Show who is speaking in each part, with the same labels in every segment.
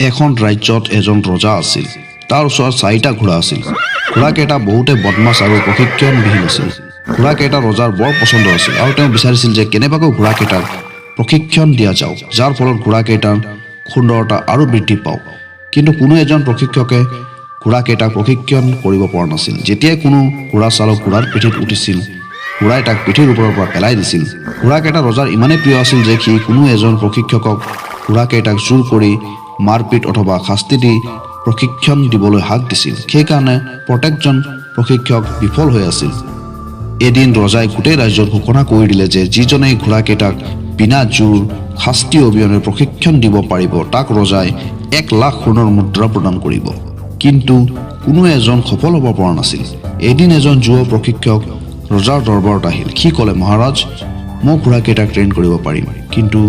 Speaker 1: এখন ৰাজ্যত এজন ৰজা আছিল। তাৰ ওচৰত 4টা ঘোঁৰা আছিল। ঘোঁৰাকেইটা বহুতে বদমাছ আৰু প্ৰশিক্ষণবিহীন আছিল। ঘোঁৰাকেইটা ৰজাৰ বৰ পচন্দ আছিল আৰু তেওঁ বিচাৰিছিল যে কেনেবাকৈ ঘোঁৰাকেইটাক প্ৰশিক্ষণ দিয়া যাওক, যাৰ ফলত ঘোঁৰাকেইটাৰ সুন্দৰতা আৰু বৃদ্ধি পাওক। কিন্তু কোনো এজন প্ৰশিক্ষকে ঘোঁৰাকেইটাক প্ৰশিক্ষণ কৰিব পৰা নাছিল। যেতিয়াই কোনো ঘোঁৰা চালক ঘোঁৰাৰ পিঠিত উঠিছিল, ঘোঁৰাই তাক পিঠিৰ ওপৰৰ পৰা পেলাই দিছিল। ঘোঁৰাকেইটা ৰজাৰ ইমানেই প্ৰিয় আছিল যে সি কোনো এজন প্ৰশিক্ষকক ঘোঁৰাকেইটাক জোৰ কৰি মাৰপিট অথবা শাস্তি দি প্ৰশিক্ষণ দিবলৈ হাক দিছিল। সেইকাৰণে প্ৰত্যেকজন প্ৰশিক্ষক বিফল হৈ আছিল। এদিন ৰজাই গোটেই ৰাজ্যত ঘোষণা কৰি দিলে যে যিজনেই ঘোঁৰাকেইটাক বিনা জোৰ শাস্তি অবিহনে প্ৰশিক্ষণ দিব পাৰিব, তাক ৰজাই 1 লাখ সোণৰ মুদ্ৰা প্ৰদান কৰিব। কিন্তু কোনো এজন সফল হ'ব পৰা নাছিল। এদিন এজন যুৱ প্ৰশিক্ষক ৰজাৰ দৰবাৰত আহিল। সি ক'লে, মহাৰাজ, মই ঘোঁৰাকেইটাক ট্ৰেইন কৰিব পাৰিম, কিন্তু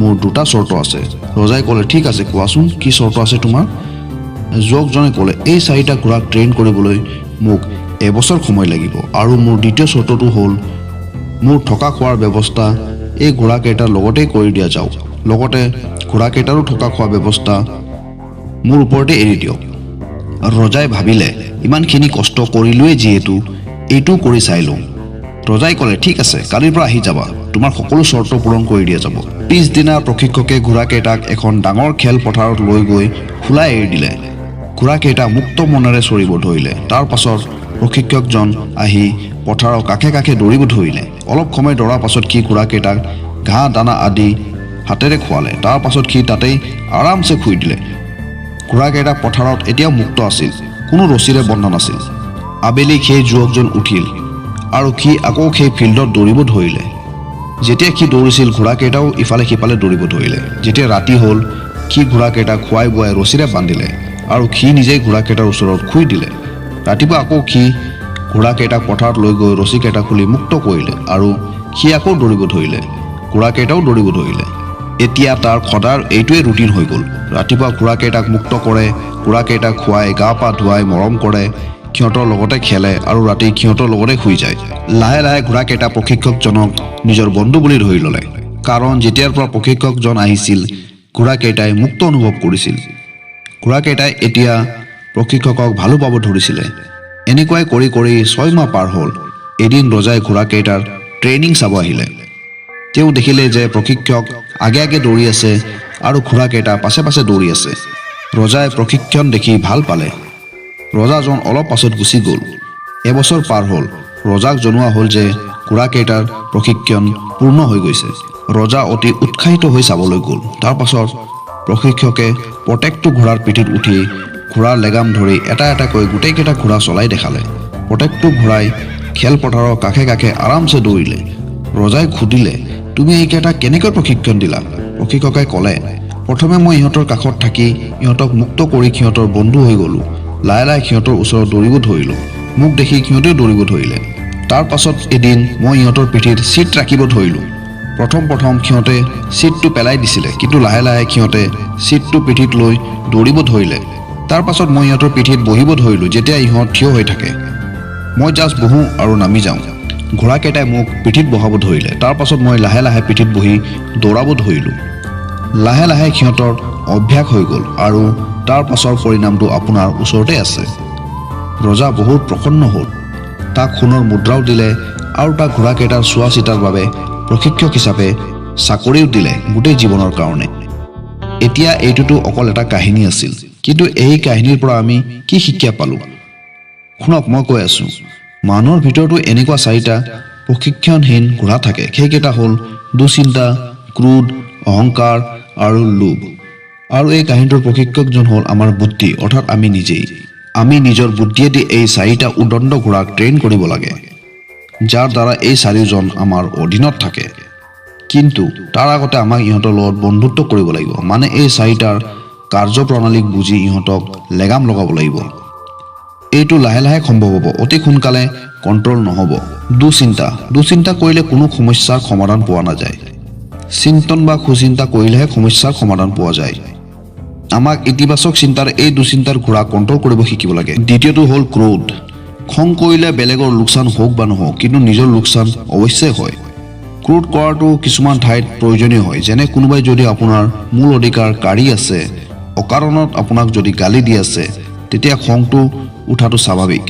Speaker 1: মোৰ 2টা চৰ্ত আছে। ৰজাই ক'লে, ঠিক আছে, কোৱাচোন কি চৰ্ত আছে তোমাৰ? যুৱকজনে ক'লে, এই 4টা ঘোঁৰাক ট্ৰেইন কৰিবলৈ মোক এবছৰ সময় লাগিব, আৰু মোৰ দ্বিতীয় চৰ্তটো হ'ল মোৰ থকা খোৱাৰ ব্যৱস্থা এই ঘোঁৰাকেইটাৰ লগতেই কৰি দিয়া যাওক। লগতে ঘোঁৰাকেইটাৰো থকা খোৱাৰ ব্যৱস্থা মোৰ ওপৰতে এৰি দিয়ক। ৰজাই ভাবিলে, ইমানখিনি কষ্ট কৰিলোৱেই যিহেতু এইটো কৰি চাই লওঁ। ৰজাই ক'লে, ঠিক আছে, কালিৰ পৰা আহি যাবা, তোমাৰ সকলো চৰ্ত পূৰণ কৰি দিয়া যাব। পিছদিনা প্ৰশিক্ষকে ঘোঁৰাকেইটাক এখন ডাঙৰ খেলপথাৰত লৈ গৈ খোলাই এৰি দিলে। ঘোঁৰাকেইটা মুক্ত মনেৰে চৰিব ধৰিলে। তাৰ পাছত প্ৰশিক্ষকজন আহি পথাৰৰ কাষে কাষে দৌৰিব ধৰিলে। অলপ সময় দৌৰাৰ পাছত সি ঘোঁৰাকেইটাক ঘাঁহ দানা আদি হাতেৰে খোৱালে। তাৰ পাছত সি তাতেই আৰামছে শুই দিলে। ঘোঁৰাকেইটা পথাৰত এতিয়াও মুক্ত আছিল, কোনো ৰছীৰে বন্ধা নাছিল। আবেলি সেই যুৱকজন উঠিল আৰু সি আকৌ সেই ফিল্ডত দৌৰিব ধৰিলে। যেতিয়া সি দৌৰিছিল, ঘোঁৰাকেইটাও ইফালে সিফালে দৌৰিব ধৰিলে। যেতিয়া ৰাতি হ'ল, সি ঘোঁৰাকেইটাক খুৱাই বুৱাই ৰছীৰে বান্ধিলে আৰু সি নিজেই ঘোঁৰাকেইটাৰ ওচৰত শুই দিলে। ৰাতিপুৱা আকৌ সি ঘোঁৰাকেইটাক পথাৰত লৈ গৈ ৰছীকেইটা খুলি মুক্ত কৰিলে আৰু সি আকৌ দৌৰিব ধৰিলে। ঘোঁৰাকেইটাও দৌৰিব ধৰিলে। এতিয়া তাৰ সদায় এইটোৱে ৰুটিন হৈ গ'ল। ৰাতিপুৱা ঘোঁৰাকেইটাক মুক্ত কৰে, ঘোঁৰাকেইটাক খুৱাই গা পা ধুৱাই মৰম কৰে, সিহঁতৰ লগতে খেলে আৰু ৰাতি সিহঁতৰ লগতে শুই যায়। লাহে লাহে ঘোঁৰাকেইটা প্ৰশিক্ষকজনক নিজৰ বন্ধু বুলি ধৰি ল'লে। কাৰণ যেতিয়াৰ পৰা প্ৰশিক্ষকজন আহিছিল, ঘোঁৰাকেইটাই মুক্ত অনুভৱ কৰিছিল। ঘোঁৰাকেইটাই এতিয়া প্ৰশিক্ষকক ভালো পাব ধৰিছিলে। এনেকুৱাই কৰি কৰি 6 মাহ পাৰ হ'ল। এদিন ৰজাই ঘোঁৰাকেইটাৰ ট্ৰেইনিং চাব আহিলে। তেওঁ দেখিলে যে প্ৰশিক্ষক আগে আগে দৌৰি আছে আৰু ঘোঁৰাকেইটা পাছে পাছে দৌৰি আছে। ৰজাই প্ৰশিক্ষণ দেখি ভাল পালে। ৰজাজন অলপ পাছত গুচি গ'ল। এবছৰ পাৰ হ'ল। ৰজাক জনোৱা হ'ল যে ঘোঁৰাকেইটাৰ প্ৰশিক্ষণ পূৰ্ণ হৈ গৈছে। ৰজা অতি উৎসাহিত হৈ চাবলৈ গ'ল। তাৰ পাছত প্ৰশিক্ষকে প্ৰত্যেকটো ঘোঁৰাৰ পিঠিত উঠি ঘোঁৰাৰ লেগাম ধৰি এটা এটাকৈ গোটেইকেইটা ঘোঁৰা চলাই দেখালে। প্ৰত্যেকটো ঘোঁৰাই খেলপথাৰৰ কাষে কাষে আৰামছে দৌৰিলে। ৰজাই সুধিলে, তুমি এইকেইটাক কেনেকৈ প্ৰশিক্ষণ দিলা? প্ৰশিক্ষকে ক'লে, প্ৰথমে মই ইহঁতৰ কাষত থাকি ইহঁতক মুক্ত কৰি সিহঁতৰ বন্ধু হৈ গ'লো। লাহে লাহে সিহঁতৰ ওচৰত দৌৰিব ধৰিলোঁ। মোক দেখি সিহঁতেও দৌৰিব ধৰিলে। তাৰ পাছত এদিন মই ইহঁতৰ পিঠিত চিট ৰাখিব ধৰিলোঁ। প্ৰথম সিহঁতে চিটটো পেলাই দিছিলে, কিন্তু লাহে লাহে সিহঁতে চিটটো পিঠিত লৈ দৌৰিব ধৰিলে। তাৰ পাছত মই ইহঁতৰ পিঠিত বহিব ধৰিলোঁ। যেতিয়া ইহঁত থিয় হৈ থাকে, মই জাষ্ট বহোঁ আৰু নামি যাওঁ। ঘোঁৰাকেইটাই মোক পিঠিত বহাব ধৰিলে। তাৰ পাছত মই লাহে লাহে পিঠিত বহি দৌৰাব ধৰিলোঁ। লাহে লাহে সিহঁতৰ অভ্যাস হৈ গ'ল আৰু তাৰ পাছৰ পৰিণামটো আপোনাৰ ওচৰতে আছে। ৰজা বহুত প্ৰসন্ন হ'ল। তাক সোণৰ মুদ্ৰাও দিলে আৰু তাক ঘোঁৰাকেইটাৰ চোৱা চিতাৰ বাবে প্ৰশিক্ষক হিচাপে চাকৰিও দিলে গোটেই জীৱনৰ কাৰণে। এতিয়া এইটোতো অকল এটা কাহিনী আছিল, কিন্তু এই কাহিনীৰ পৰা আমি কি শিক্ষা পালোঁ? শুনক, মই কৈ আছোঁ। মানুহৰ ভিতৰতো এনেকুৱা 4টা প্ৰশিক্ষণহীন ঘোঁৰা থাকে। সেইকেইটা হ'ল দুশ্চিন্তা, ক্ৰোধ, অহংকাৰ আৰু লোভ। আৰু এই কাহিনীটোৰ প্ৰশিক্ষকজন হ'ল আমাৰ বুদ্ধি, অৰ্থাৎ আমি নিজেই। আমি নিজৰ বুদ্ধিয়েদি এই 4টা উদণ্ড ঘোঁৰাক ট্ৰেইন কৰিব লাগে, যাৰ দ্বাৰা এই 4জন আমাৰ অধীনত থাকে। কিন্তু তাৰ আগতে আমাক ইহঁতৰ লগত বন্ধুত্ব কৰিব লাগিব। মানে এই 4টাৰ কাৰ্যপ্ৰণালীক বুজি ইহঁতক লেগাম লগাব লাগিব। এইটো লাহে লাহে সম্ভৱ হ'ব, অতি সোনকালে কণ্ট্ৰল নহ'ব। দুশ্চিন্তা কৰিলে কোনো সমস্যাৰ সমাধান পোৱা নাযায়। চিন্তন বা সুচিন্তা কৰিলেহে সমস্যাৰ সমাধান পোৱা যায়। আমাক ইতিবাচক চিন্তাৰ এই দুশ্চিন্তাৰ ঘোঁৰা কণ্ট্ৰল কৰিব শিকিব লাগে। দ্বিতীয়টো হ'ল ক্ৰোধ। খং কৰিলে বেলেগৰ লোকচান হওক বা নহওক, কিন্তু নিজৰ লোকচান অৱশ্যে হয়। ক্ৰোধ কৰাটো কিছুমান ঠাইত প্ৰয়োজনীয় হয়। যেনে কোনোবাই যদি আপোনাৰ মূল অধিকাৰ কাঢ়ি আছে, অকাৰণত আপোনাক যদি গালি দি আছে তেতিয়া খংটো উঠাটো স্বাভাৱিক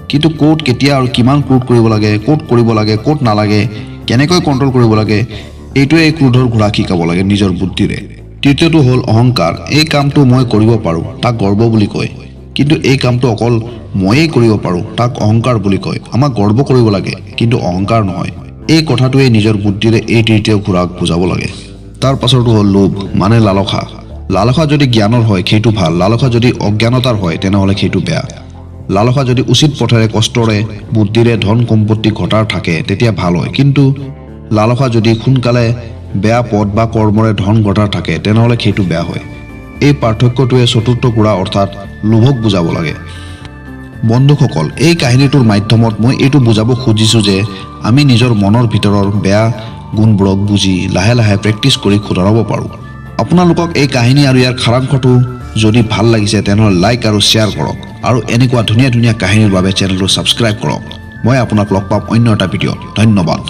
Speaker 1: কিন্তু ক'ত কেতিয়া আৰু কিমান ক্ৰোধ কৰিব লাগে ক'ত কৰিব লাগে ক'ত নালাগে কেনেকৈ কণ্ট্ৰল কৰিব লাগে এইটোৱে এই ক্ৰোধৰ ঘোঁৰা শিকাব লাগে নিজৰ বুদ্ধিৰে তৃতীয়টো হ'ল অহংকাৰ এই কামটো মই কৰিব পাৰোঁ তাক গৰ্ব বুলি কয় কিন্তু এই কামটো অকল ময়েই কৰিব পাৰোঁ তাক অহংকাৰ বুলি কয় আমাক গৰ্ব কৰিব লাগে কিন্তু অহংকাৰ নহয় এই কথাটোৱে নিজৰ বুদ্ধিৰে এই তৃতীয় ঘোঁৰাক বুজাব লাগে তাৰ পাছৰটো হ'ল লোভ মানে লালসা লালসা যদি জ্ঞানৰ হয় সেইটো ভাল লালসা যদি অজ্ঞানতাৰ হয় তেনেহ'লে সেইটো বেয়া লালসা যদি উচিত পথেৰে কষ্টৰে বুদ্ধিৰে ধন সম্পত্তি ঘটাৰ থাকে তেতিয়া ভাল হয় কিন্তু লালসা যদি সোনকালে বেয়া পথ বা কৰ্মৰে ধন ঘটাৰ থাকে তেনেহ'লে সেইটো বেয়া হয় এই পাৰ্থক্যটোৱে চতুৰ্থ ঘোঁৰা অৰ্থাৎ লোভক বুজাব লাগে বন্ধুসকল এই কাহিনীটোৰ মাধ্যমত মই এইটো বুজাব খুজিছোঁ যে আমি নিজৰ মনৰ ভিতৰৰ বেয়া গুণবোৰক বুজি লাহে লাহে প্ৰেক্টিছ কৰি শুধৰাব পাৰোঁ আপোনালোকক এই কাহিনী আৰু ইয়াৰ সাৰাংশটো যদি ভাল লাগিছে তেনেহ'লে লাইক আৰু শ্বেয়াৰ কৰক আৰু এনেকুৱা ধুনীয়া ধুনীয়া কাহিনীৰ বাবে চেনেলটো ছাবস্ক্ৰাইব কৰক মই আপোনাক লগ পাম অন্য এটা ভিডিঅ'ত ধন্যবাদ